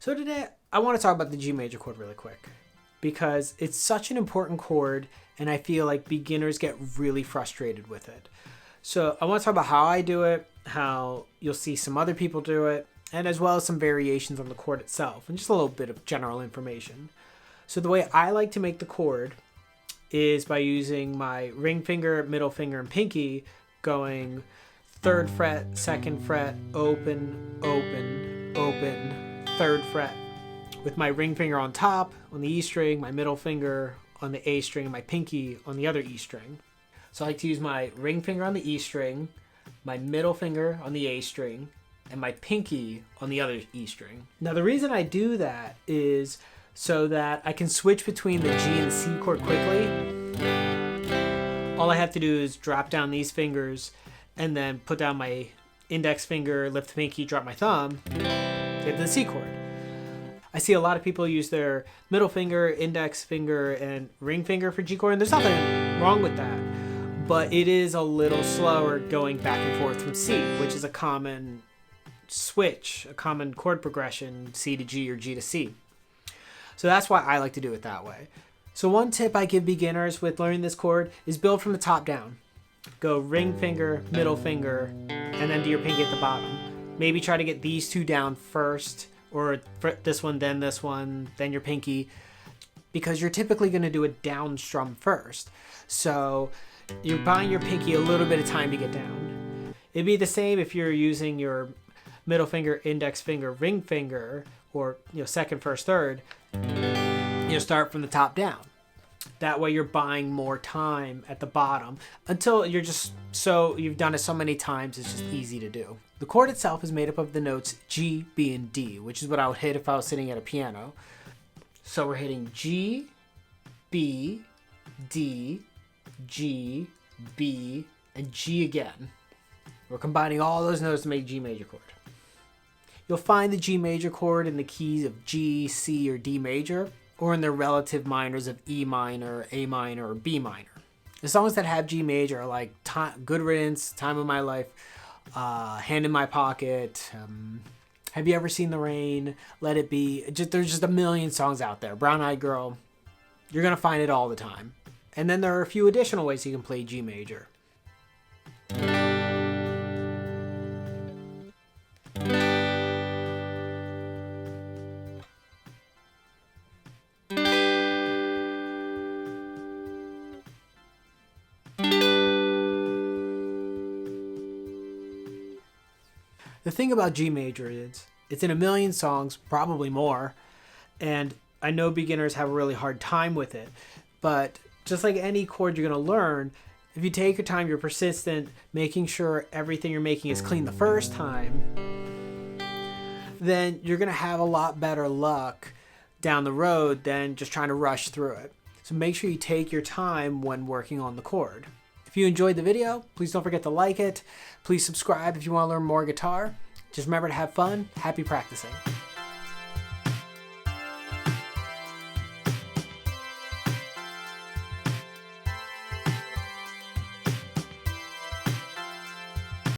So today I want to talk about the G major chord really quick because it's such an important chord and I feel like beginners get really frustrated with it. So I want to talk about how I do it, how you'll see some other people do it, and as well as some variations on the chord itself and just a little bit of general information. So the way I like to make the chord is by using my ring finger, middle finger, and pinky going 3rd fret, 2nd fret, open, open, open, 3rd fret. With my ring finger on top on the E string, my middle finger on the A string, and my pinky on the other E string. So I like to use my ring finger on the E string, my middle finger on the A string, and my pinky on the other E string. Now the reason I do that is so that I can switch between the G and the C chord quickly. All I have to do is drop down these fingers and then put down my index finger, lift the pinky, drop my thumb, get to the C chord. I see a lot of people use their middle finger, index finger, and ring finger for G chord, and there's nothing wrong with that. But it is a little slower going back and forth from C, which is a common switch, a common chord progression, C to G or G to C. So that's why I like to do it that way. So one tip I give beginners with learning this chord is build from the top down. Go ring finger, middle finger, and then do your pinky at the bottom. Maybe try to get these two down first, or this one, then your pinky, because you're typically going to do a down strum first. So you're buying your pinky a little bit of time to get down. It'd be the same if you're using your middle finger, index finger, ring finger, or 2nd, 1st, 3rd. Start from the top down. That way you're buying more time at the bottom until you've done it so many times it's just easy to do. The chord itself is made up of the notes G, B, and D, which is what I would hit if I was sitting at a piano. So we're hitting G, B, D, G, B, and G again. We're combining all those notes to make G major chord. You'll find the G major chord in the keys of G, C, or D major, or in their relative minors of E minor, A minor, or B minor. The songs that have G major are like Good Riddance, Time of My Life, Hand in My Pocket, Have You Ever Seen the Rain, Let It Be. There's just a million songs out there. Brown Eyed Girl. You're going to find it all the time. And then there are a few additional ways you can play G major. The thing about G major is it's in a million songs, probably more, and I know beginners have a really hard time with it, but just like any chord you're going to learn, if you take your time, you're persistent, making sure everything you're making is clean the first time, then you're going to have a lot better luck down the road than just trying to rush through it. So make sure you take your time when working on the chord. If you enjoyed the video, please don't forget to like it. Please subscribe if you want to learn more guitar. Just remember to have fun. Happy practicing.